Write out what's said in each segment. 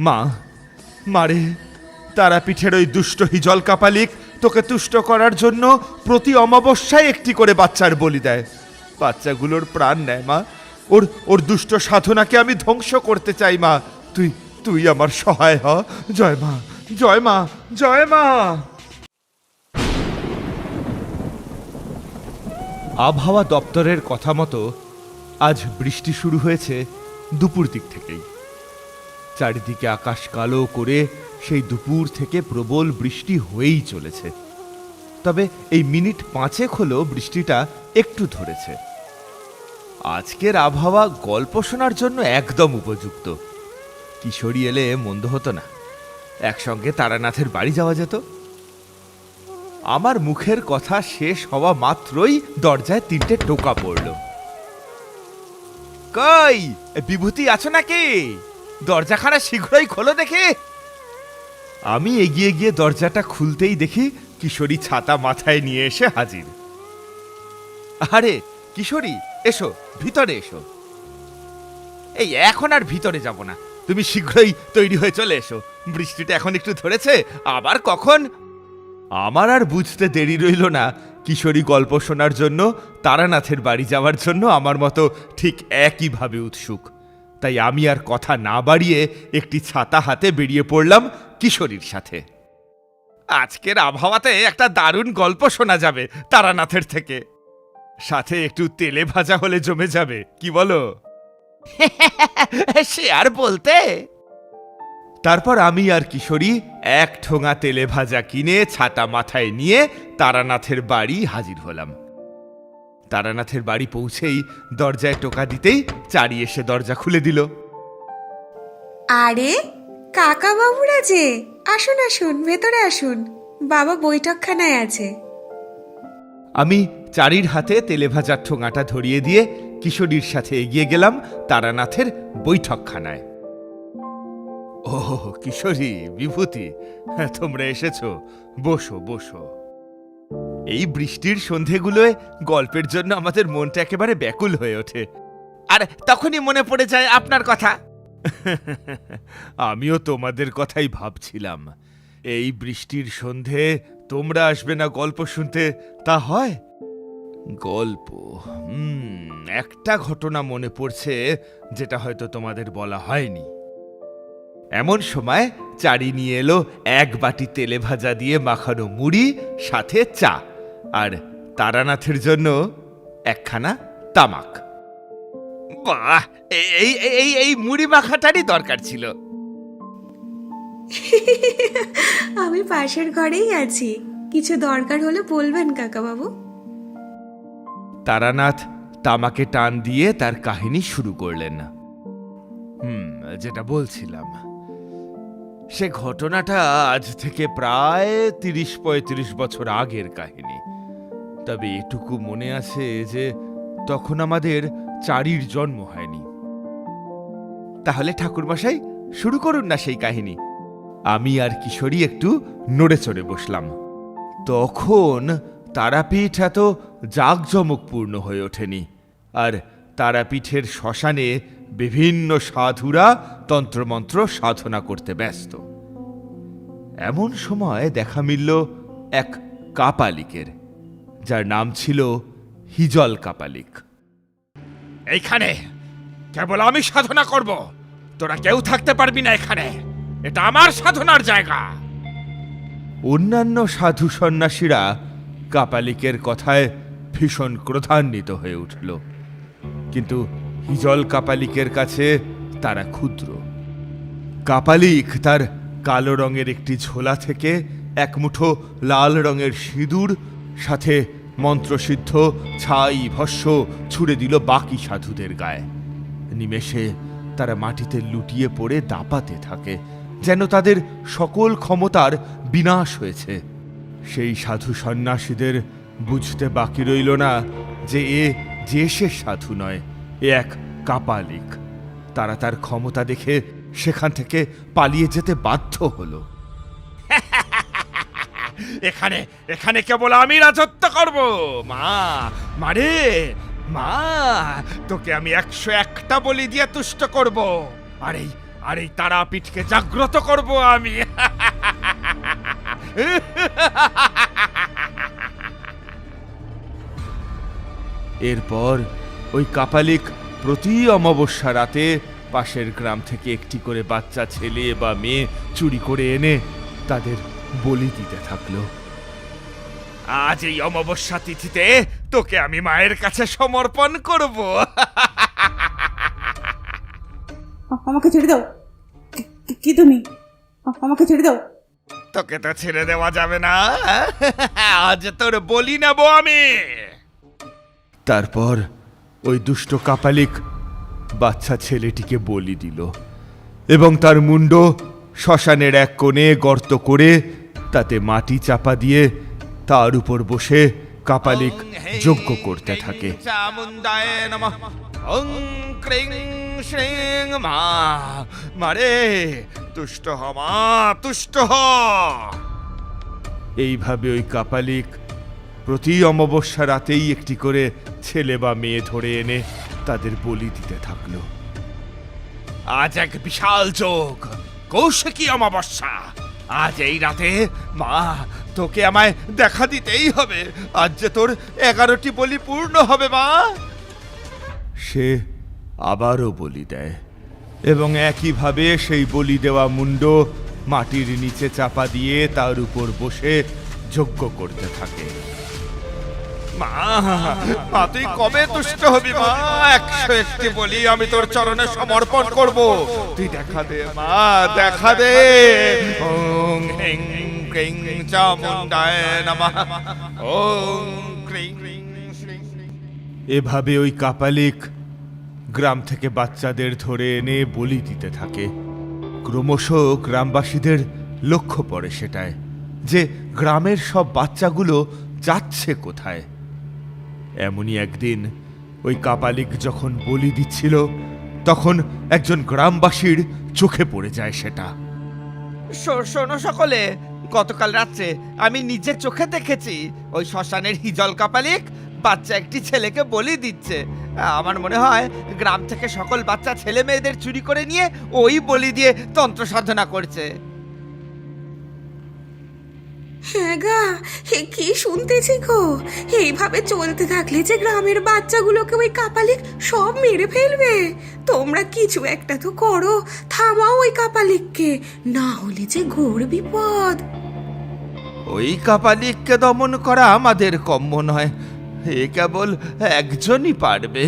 মা, মারে, তারাপীঠের ওই দুষ্ট হিজল কাপালিক তোকে তুষ্ট করার জন্য প্রতি অমাবস্যায় একটি করে বাচ্চার বলি দেয়। বাচ্চাগুলোর প্রাণ নেয় মা। ওর দুষ্ট সাধনাকে আমি ধ্বংস করতে চাই মা। তুই আমার সহায় হ। জয় মা, জয় মা, জয় মা। আবহাওয়া দপ্তরের কথা মতো আজ বৃষ্টি শুরু হয়েছে দুপুর দিক থেকেই। চারিদিকে আকাশ কালো করে সেই দুপুর থেকে প্রবল বৃষ্টি হয়েই চলেছে। তবে এই মিনিট 5 হলো বৃষ্টিটা একটু ধরেছে। আজকের আবহাওয়া গল্প শোনার জন্য একদম উপযুক্ত। কিশোরী এলে মন্দ হতো না, একসঙ্গে তারানাথের বাড়ি যাওয়া যেত। আমার মুখের কথা শেষ হওয়া মাত্রই দরজায় 3টে টোকা পড়ল। কই, বিভূতি আছো নাকি? দরজাখানা শীঘ্রই খোলো দেখি। আমি এগিয়ে গিয়ে দরজাটা খুলতেই দেখি কিশোরী ছাতা মাথায় নিয়ে এসে হাজির। আরে কিশোরী, এসো, ভিতরে এসো। এই এখন আর ভিতরে যাব না, তুমি শীঘ্রই তৈরি হয়ে চলে এসো। বৃষ্টিটা এখন একটু ধরেছে, আবার কখন। আমার আর বুঝতে দেরি রইল না, কিশোরী গল্প শোনার জন্য তারানাথের বাড়ি যাওয়ার জন্য আমার মতো ঠিক একইভাবে উৎসুক। তাই আমি আর কথা না বাড়িয়ে একটি ছাতা হাতে বেরিয়ে পড়লাম কিশোরীর সাথে। আজকের আবহাওয়াতে একটা দারুণ গল্প শোনা যাবে তারানাথের থেকে, সাথে একটু তেলে ভাজা হলে জমে যাবে, কি বলো? সে আর বলতে। তারপর আমি আর কিশোরী 1 ঠোঙা তেলে ভাজা কিনে ছাতা মাথায় নিয়ে তারানাথের বাড়ি হাজির হলাম। তারানাথের বাড়ি পৌঁছেই দরজায় টোকা দিতেই চারি এসে দরজা খুলে দিল। আরে কাকা বাবুরা যে, আসুন আসুন, ভেতরে আসুন, বাবা বৈঠকখানায় আছে। আমি চারির হাতে তেলে ভাজার ঠোঙাটা ধরিয়ে দিয়ে কিশোরীর সাথে এগিয়ে গেলাম তারানাথের বৈঠকখানায়। ও কিশোরী, বিভূতি, তোমরা এসেছো, বসো বসো। এই বৃষ্টির সন্ধেগুলোয় গল্পের জন্য আমাদের মনটা একেবারে ব্যাকুল হয়ে ওঠে, আর তখনই মনে পড়ে যায় আপনার কথা। আমিও তোমাদের কথাই ভাবছিলাম। এই বৃষ্টির সন্ধে তোমরা আসবে না গল্প শুনতে, তা হয়? গল্প, একটা ঘটনা মনে পড়ছে যেটা হয়তো তোমাদের বলা হয়নি। এমন সময় চারি নিয়ে এলো 1 বাটি তেলে ভাজা দিয়ে মাখানো মুড়ি, সাথে চা, আর তারানাথের জন্য 1খানা তামাক। বাহ, এই মুড়ি মাখাটারই দরকার ছিল। আমি পাশের ঘরেই আছি, কিছু দরকার হলে বলবেন কাকা বাবু। তারানাথ তামাকে টান দিয়ে তার কাহিনী শুরু করলেন। যেটা বলছিলাম, সে ঘটনাটা আজ থেকে প্রায় 30-35 বছর আগের কাহিনী। তবে এটুকু মনে আছে যে তখন আমাদের চারির জন্ম হয়নি। তাহলে ঠাকুরমশাই শুরু করুন না সেই কাহিনী। আমি আর কিশোরী একটু নড়ে চড়ে বসলাম। তখন তারাপীঠ এত জাঁকজমকপূর্ণ হয়ে ওঠেনি, আর তারাপীঠের শ্মশানে বিভিন্ন সাধুরা তন্ত্রমন্ত্র সাধনা করতে ব্যস্ত। এমন সময় দেখা মিলল এক কাপালিকের, যার নাম ছিল হিজল কাপালিক। এইখানে কেবল আমি সাধনা করব, তোরা কেউ থাকতে পারবি না এখানে, এটা আমার সাধনার জায়গা। অন্যান্য সাধু সন্ন্যাসীরা কাপালিকের কথায় ভীষণ ক্রোধান্বিত হয়ে উঠল, কিন্তু হিজল কাপালিকের কাছে তারা ক্ষুদ্র। কাপালিক তার কালো রঙের একটি ঝোলা থেকে 1 মুঠো লাল রঙের সিঁদুর, সাথে মন্ত্রসিদ্ধ ছাই ভস্য ছুড়ে দিল বাকি সাধুদের গায়ে। নিমেষে তারা মাটিতে লুটিয়ে পড়ে দাপাতে থাকে, যেন তাদের সকল ক্ষমতার বিনাশ হয়েছে। সেই সাধু সন্ন্যাসীদের বুঝতে বাকি রইল না যে সে সাধু নয়, এ এক কাপালিক। তারা তার ক্ষমতা দেখে সেখান থেকে পালিয়ে যেতে বাধ্য হলো। এখানে এখানে কেবল আমি রাজত্ব করব। মারে মা, তোকে আমি 101টা বলি দিয়ে তুষ্ট করব। আর আর এই তারাপীঠকে জাগ্রত করব আমি। এরপর ওই কাপালিক প্রতি অমাবস্যা রাতে পাশের গ্রাম থেকে একটি করে বাচ্চা ছেলে বা মেয়ে চুরি করে এনে তাদের বলি দিতে থাকলো। আজ এই অমাবস্যা তিথিতে তোকে আমি মায়ের কাছে সমর্পণ করব। আমাকে ছেড়ে দাও। কি তুমি? আমাকে ছেড়ে দাও। তোকে তো ছেড়ে দেওয়া যাবে না, আজ তোর বলি নেব আমি। তারপর ওই দুষ্ট কাপালিক বাচ্চা ছেলেটিকে বলি দিল এবং তার মুন্ড শ্মশানের এক কোণে গর্ত করে তাতে মাটি চাপা দিয়ে তার উপর বসে কাপালিক যজ্ঞ করতে থাকে। মারে তুষ্ট হ মা, তুষ্ট হ। এইভাবে ওই কাপালিক প্রতি অমাবস্যা রাতেই একটি করে ছেলে বা মেয়ে ধরে এনে তাদের বলি দিতে থাকলো। আজ এক বিশাল যোগ, কৌশিকী অমাবস্যা। আজ এই রাতে মা তোকে আমায় দেখা দিতেই হবে। আজ যে তোর 11টি বলি পূর্ণ হবে মা। সে আবারও বলি দেয় এবং একইভাবে সেই বলি দেওয়া মুন্ড মাটির নিচে চাপা দিয়ে তার উপর বসে যজ্ঞ করতে থাকে। মা, মা তুই কবে তুষ্ট হবি মা? 101টি বলি আমি তোর চরণে সমর্পণ করব। তুই দেখা দে মা, দেখা দে। ওং হ্রিং ক্রিং চামুণ্ডায় নমঃ। ওং ক্রিং শ্রিং। এভাবে ওই কাপালিক গ্রাম থেকে বাচ্চাদের ধরে এনে বলি দিতে থাকে। ক্রমশ গ্রামবাসীদের লক্ষ্য পড়ে সেটায় যে গ্রামের সব বাচ্চাগুলো যাচ্ছে কোথায়। এমনই একদিন ওই কাপালিক যখন বলি দিচ্ছিল তখন একজন গ্রামবাসীর চোখে পড়ে যায় সেটা। শোনো সকলে, গতকাল রাত্রে আমি নিজের চোখে দেখেছি ওই শ্মশানের হিজল কাপালিক বাচ্চা একটি ছেলেকে বলি দিচ্ছে। আমার মনে হয় গ্রাম থেকে সকল বাচ্চা ছেলে মেয়েদের চুরি করে নিয়ে ওই বলি দিয়ে তন্ত্র সাধনা করছে। হ্যাঁ গা, হে কি শুনতেছি গো। এইভাবে চলতে থাকলে যে গ্রামের বাচ্চাগুলোকে ওই কাপালিক সব মেরে ফেলবে। তোমরা কিছু একটা তো করো, থামাও ওই কাপালিককে, না হলে যে ঘোর বিপদ। ওই কাপালিককে দমন করা আমাদের কম্য নয়, এ কেবল একজনই পারবে।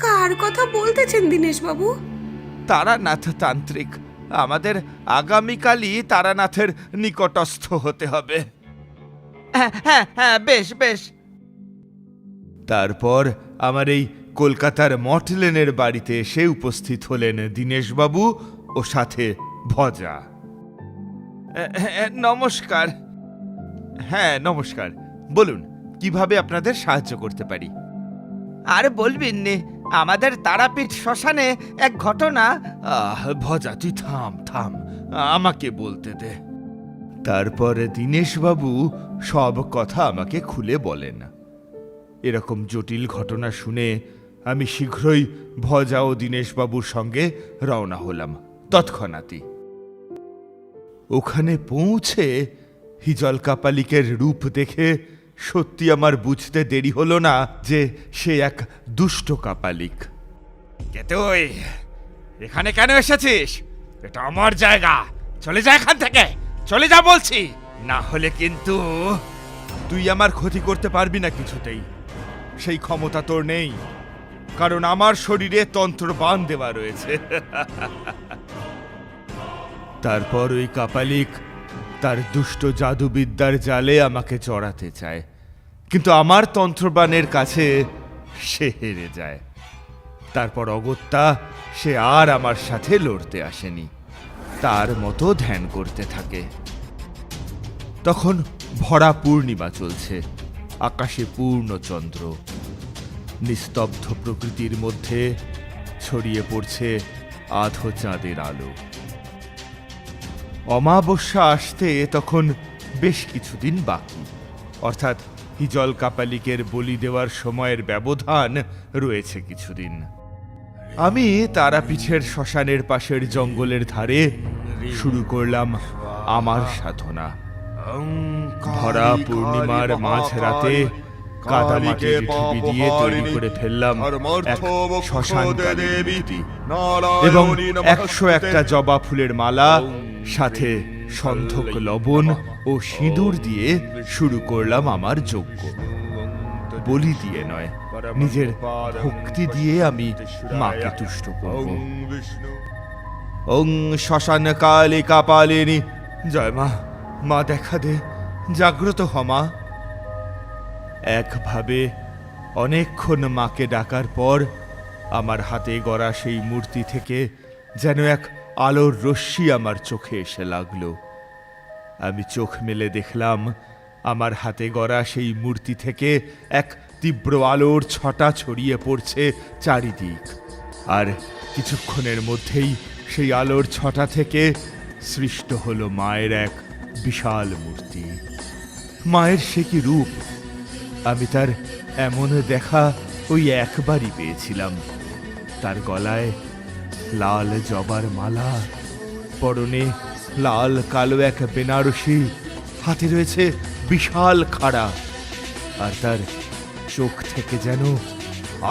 কার কথা বলতেছেন দীনেশ বাবু? তারানাথ তান্ত্রিক। আমাদের আগামীকালই তারানাথের নিকটস্থ হতে হবে। হ্যাঁ হ্যাঁ হ্যাঁ, বেশ বেশ। তারপর আমার এই কলকাতার মঠলেনের বাড়িতে এসে উপস্থিত হলেন দীনেশবাবু ও সাথে ভজা। নমস্কার। হ্যাঁ নমস্কার, বলুন কিভাবে আপনাদের সাহায্য করতে পারি? আর বলবেন নে, আমাদের তারাপীঠ শ্মশানে এক ঘটনা। ভজা তুই থাম থাম, আমাকে বলতে দে। তারপরে দীনেশবাবু সব কথা আমাকে খুলে বলেন। এরকম জটিল ঘটনা শুনে আমি শীঘ্রই ভজা ও দীনেশবাবুর সঙ্গে রওনা হলাম তৎক্ষণাৎই। ওখানে পৌঁছে হিজল কাপালিকের রূপ দেখে সত্যি আমার বুঝতে দেরি হলো না যে সে এক দুষ্ট কাপালিক। কে তুই? এখানে কেন এসেছিস? এটা আমার জায়গা, চলে যা এখান থেকে, চলে যা বলছি, না হলে কিন্তু তুই আমার ক্ষতি করতে পারবি না কিছুতেই। সেই ক্ষমতা তোর নেই, কারণ আমার শরীরে তন্ত্র বান দেওয়া রয়েছে। তারপর ওই কাপালিক তার দুষ্ট জাদুবিদ্যার জালে আমাকে চড়াতে চায়, কিন্তু আমার তন্ত্রবানের কাছে সে হেরে যায়। তারপর অগত্যা সে আর আমার সাথে লড়তে আসেনি, তার মতো ধ্যান করতে থাকে। তখন ভরা পূর্ণিমা চলছে, আকাশে পূর্ণ চন্দ্র, নিস্তব্ধ প্রকৃতির মধ্যে ছড়িয়ে পড়ছে আধো চাঁদের আলো। অমাবস্যা আসতে তখন বেশ কিছুদিন বাকি, অর্থাৎ হিজল কাপালিকের বলি দেওয়ার সময়ের ব্যবধান রয়েছে কিছুদিন। আমি তারাপীঠের শ্মশানের পাশের জঙ্গলের ধারে শুরু করলাম আমার সাধনা। ভরা পূর্ণিমার মাঝরাতে কাদামাটির ঢিবি দিয়ে তৈরি করে ফেললাম এক শ্মশান কালীর মূর্তি এবং 101টা জবা ফুলের মালা, সাথে সন্ধক লবণ ও সিঁদুর দিয়ে শুরু করলাম আমার যজ্ঞ। বলি দিয়ে নয়, নিজের ভক্তি দিয়ে আমি মাকে তুষ্ট করব। ওং শ্মশান কালী কাপালিনী, জয় মা, মা দেখা দে, জাগ্রত হ মা। একভাবে অনেকক্ষণ মাকে ডাকার পর আমার হাতে গড়া সেই মূর্তি থেকে যেন এক আলোর রশ্মি আমার চোখে এসে লাগলো। আমি চোখ মেলে দেখলাম আমার হাতে গড়া সেই মূর্তি থেকে এক তীব্র আলোর ছটা ছড়িয়ে পড়ছে চারিদিক, আর কিছুক্ষণের মধ্যেই সেই আলোর ছটা থেকে সৃষ্ট হলো মায়ের এক বিশাল মূর্তি। মায়ের সে কি রূপ! আমি তার এমন দেখা ওই একবারই পেয়েছিলাম। তার গলায় লাল জবার মালা, পরনে লাল কালো এক বেনারসি, হাতে রয়েছে বিশাল খাড়া, আর তার চোখ থেকে যেন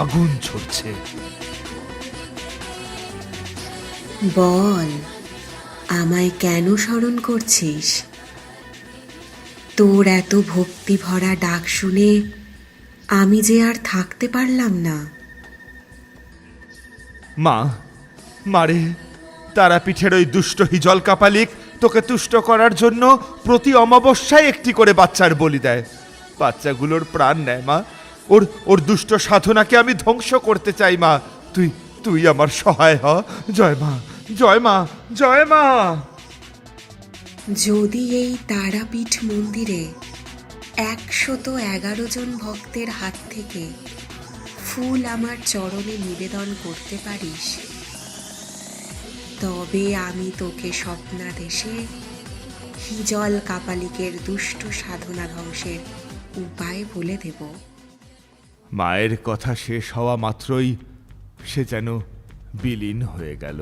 আগুন ঝরছে। বল, আমায় কেন স্মরণ করছিস? তোর এত ভক্তি ভরা ডাক শুনে আমি যে আর থাকতে পারলাম না। মা, মারে, তারাপীঠের ওই দুষ্ট হিজল কাপালিক তোকে তুষ্ট করার জন্য প্রতি অমাবস্যায় একটি করে বাচ্চার বলি দেয়। বাচ্চাগুলোর প্রাণ নেয় মা। ওর দুষ্ট সাধনাকে আমি ধ্বংস করতে চাই মা। তুই আমার সহায় হ। জয় মা, জয় মা, জয় মা। যদি এই তারাপীঠ মন্দিরে 111 জন ভক্তের হাত থেকে ফুল আমার চরণে নিবেদন করতে পারিস, তবে আমি তোকে স্বপ্নাদেশে হিজল কাপালিকের দুষ্ট সাধনা ধ্বংসের উপায় বলে দেব। মায়ের কথা শেষ হওয়া মাত্রই সে যেন বিলীন হয়ে গেল।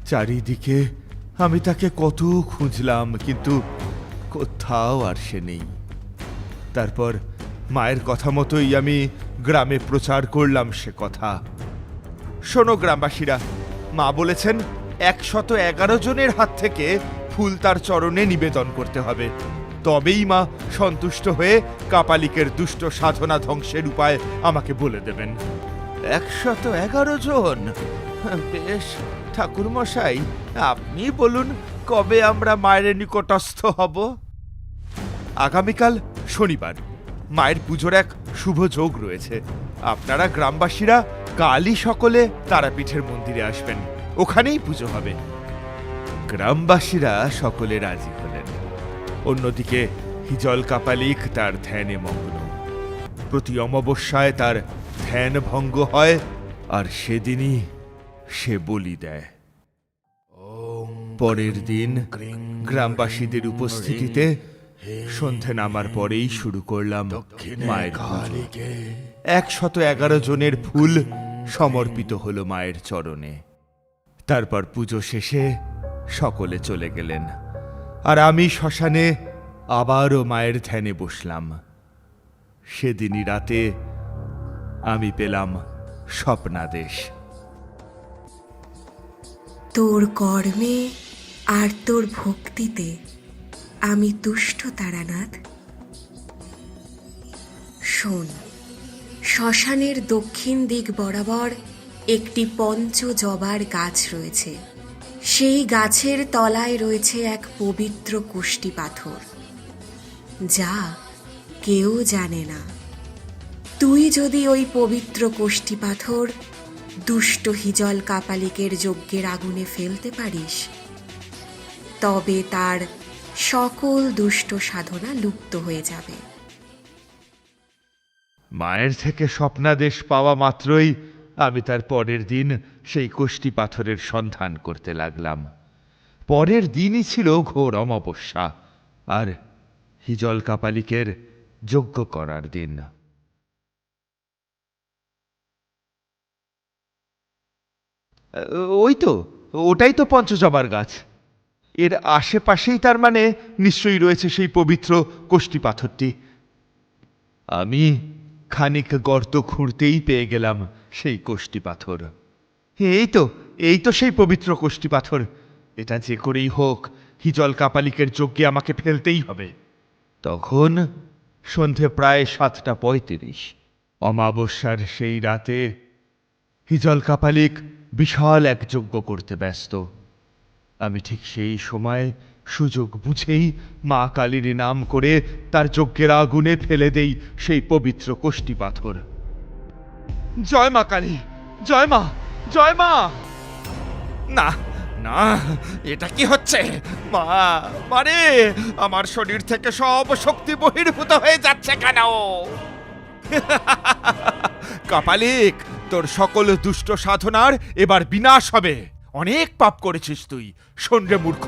চারিদিকে আমি তাকে কত খুঁজলাম, কিন্তু কোথাও আর সে নেই। তারপর মায়ের কথা মতোই আমি গ্রামে প্রচার করলাম সে কথা। শোনো গ্রামবাসীরা, মা বলেছেন 111 জনের হাত থেকে ফুল তার চরণে নিবেদন করতে হবে, তবেই মা সন্তুষ্ট হয়ে কাপালিকের দুষ্ট সাধনা ধ্বংসের উপায় আমাকে বলে দেবেন। 111 জন? বেশ ঠাকুর মশাই, আপনি বলুন কবে আমরা মায়ের নিকটস্থ হব? আগামীকাল শনিবার মায়ের পুজোর এক শুভ যোগ রয়েছে। আপনারা গ্রামবাসীরা কালই সকলে তারাপীঠের মন্দিরে আসবেন, ওখানেই পুজো হবে। গ্রামবাসীরা সকলে রাজি হলেন। অন্যদিকে হিজল কাপালিক তার ধ্যানে মগ্ন। প্রতি অমাবস্যায় তার ধ্যান ভঙ্গ হয়, আর সেদিনই সে বলি দেয়। পরের দিন গ্রামবাসীদের উপস্থিতিতে সন্ধে নামার পরেই শুরু করলাম মায়ের পুজো। 111 জনের ফুল সমর্পিত হলো মায়ের চরণে। তারপর পুজো শেষে সকলে চলে গেলেন, আর আমি শ্মশানে আবারও মায়ের ধ্যানে বসলাম। সেদিনই রাতে আমি পেলাম স্বপ্নাদেশ। তোর কর্মে আর তোর ভক্তিতে আমি তুষ্ট তারানাথ। শোন, শ্মশানের দক্ষিণ দিক বরাবর একটি পঞ্চ জবার গাছ রয়েছে। সেই গাছের তলায় রয়েছে এক পবিত্র কুষ্টি পাথর, যা কেউ জানে না। তুই যদি ওই পবিত্র কুষ্টি পাথর দুষ্ট হিজল কাপালিকের যজ্ঞের আগুনে ফেলতে পারিস, তবে তার সকল দুষ্ট সাধনা লুপ্ত হয়ে যাবে। মায়ের থেকে স্বপ্নাদেশ পাওয়া মাত্রই আমি তার পরের দিন সেই কোষ্টি পাথরের সন্ধান করতে লাগলাম। পরের দিনই ছিল ঘোর অমাবস্যা, আর হিজল কাপালিকের যজ্ঞ করার দিন। ওই তো, ওটাই তো পঞ্চজবার গাছ। এর আশেপাশেই তার মানে নিশ্চয়ই রয়েছে সেই পবিত্র কোষ্ঠী পাথরটি। আমি খানিক গর্ত খুঁড়তেই পেয়ে গেলাম সেই কোষ্ঠী পাথর। এই তো সেই পবিত্র কোষ্ঠী পাথর। এটা যে করেই হোক হিজল কাপালিকের যজ্ঞে আমাকে ফেলতেই হবে। তখন সন্ধে প্রায় 7:35। অমাবস্যার সেই রাতে হিজল কাপালিক বিশাল এক যজ্ঞ করতে ব্যস্ত। আমি ঠিক সেই সময় সুযোগ বুঝেই মা কালীর নাম করে তার যজ্ঞের আগুনে ফেলে দেই সেই পবিত্র কোষ্ঠী পাথর। জয় মা কালী, জয় মা, জয় মা। না না, এটা কি হচ্ছে? মা, মারে, আমার শরীর থেকে সব শক্তি বহির্ভূত হয়ে যাচ্ছে কেন? কাপালিক, তোর সকল দুষ্ট সাধনার এবার বিনাশ হবে। অনেক পাপ করেছিস তুই। শোন রে মূর্খ,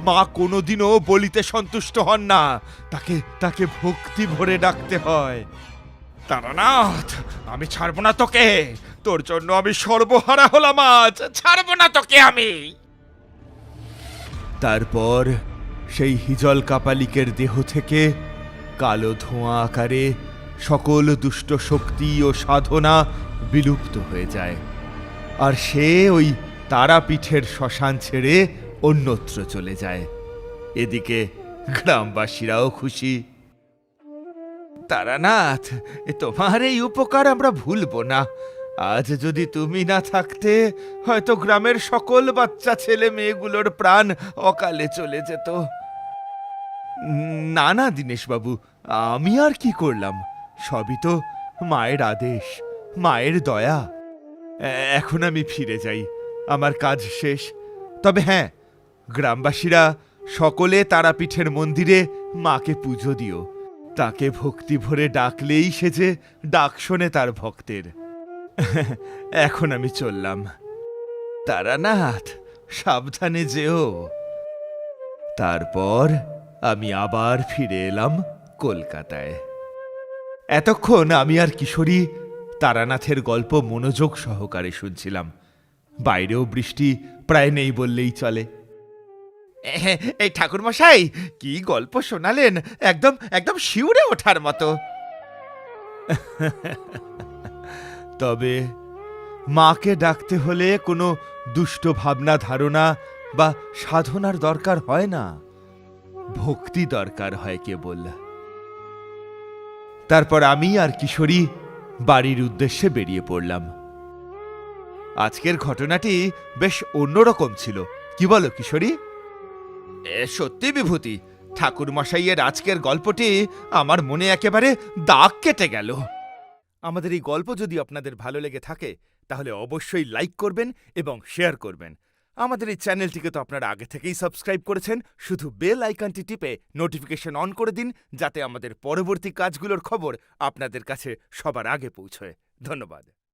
মা কোনোদিনও বলিতে সন্তুষ্ট হন না, তাকে ভক্তি ভরে ডাকতে হয়। তারানাথ, আমি ছাড়বো না তোকে। তোর জন্য আমি সর্বহারা হলাম আজ। ছাড়বো না তোকে আমি। তারপর সেই হিজল কাপালিকের দেহ থেকে কালো ধোঁয়া আকারে সকল দুষ্ট শক্তি ও সাধনা বিলুপ্ত হয়ে যায়, আর সে ওই তারাপীঠের শ্মশান ছেড়ে অন্যত্র চলে যায়। এদিকে গ্রামবাসীরাও খুশি। তারানাথ, তোমার এই উপকার আমরা ভুলবো না। আজ যদি তুমি না থাকতে হয়তো গ্রামের সকল বাচ্চা ছেলে মেয়েগুলোর প্রাণ অকালে চলে যেত। না না দীনেশবাবু, আমি আর কি করলাম? সবই তো মায়ের আদেশ, মায়ের দয়া। এখন আমি ফিরে যাই, আমার কাজ শেষ। তবে হ্যাঁ, গ্রামবাসীরা সকলে তারাপীঠের মন্দিরে মাকে পুজো দিও। তাকে ভক্তি ভরে ডাকলেই সে যে ডাক শোনে তার ভক্তের। এখন আমি চললাম। তারানাথ, সাবধানে যেও। তারপর আমি আবার ফিরে এলাম কলকাতায়। এতক্ষণ আমি আর কিশোরী তারানাথের গল্প মনোযোগ সহকারে শুনছিলাম। বাইরেও বৃষ্টি প্রায় নেই বললেই চলে। এই ঠাকুর মশাই, কি গল্প শোনালেন! একদম একদম শিউরে ওঠার মতো। তবে মাকে ডাকতে হলে কোনো দুষ্ট ভাবনা ধারণা বা সাধনার দরকার হয় না, ভক্তি দরকার হয় কেবল। তারপর আমি আর কিশোরী বাড়ির উদ্দেশ্যে বেরিয়ে পড়লাম। আজকের ঘটনাটি বেশ অন্যরকম ছিল, কি বলো কিশোরী? সত্যি বিভূতি, ঠাকুর মশাইয়ের আজকের গল্পটি আমার মনে একেবারে দাগ কেটে গেল। আমাদের এই গল্প যদি আপনাদের ভালো লেগে থাকে তাহলে অবশ্যই লাইক করবেন এবং শেয়ার করবেন। আমাদের এই চ্যানেলটিকে তো আপনারা আগে থেকেই সাবস্ক্রাইব করেছেন, শুধু বেল আইকনটি টিপে নোটিফিকেশন অন করে দিন, যাতে আমাদের পরবর্তী কাজগুলোর খবর আপনাদের কাছে সবার আগে পৌঁছয়। ধন্যবাদ।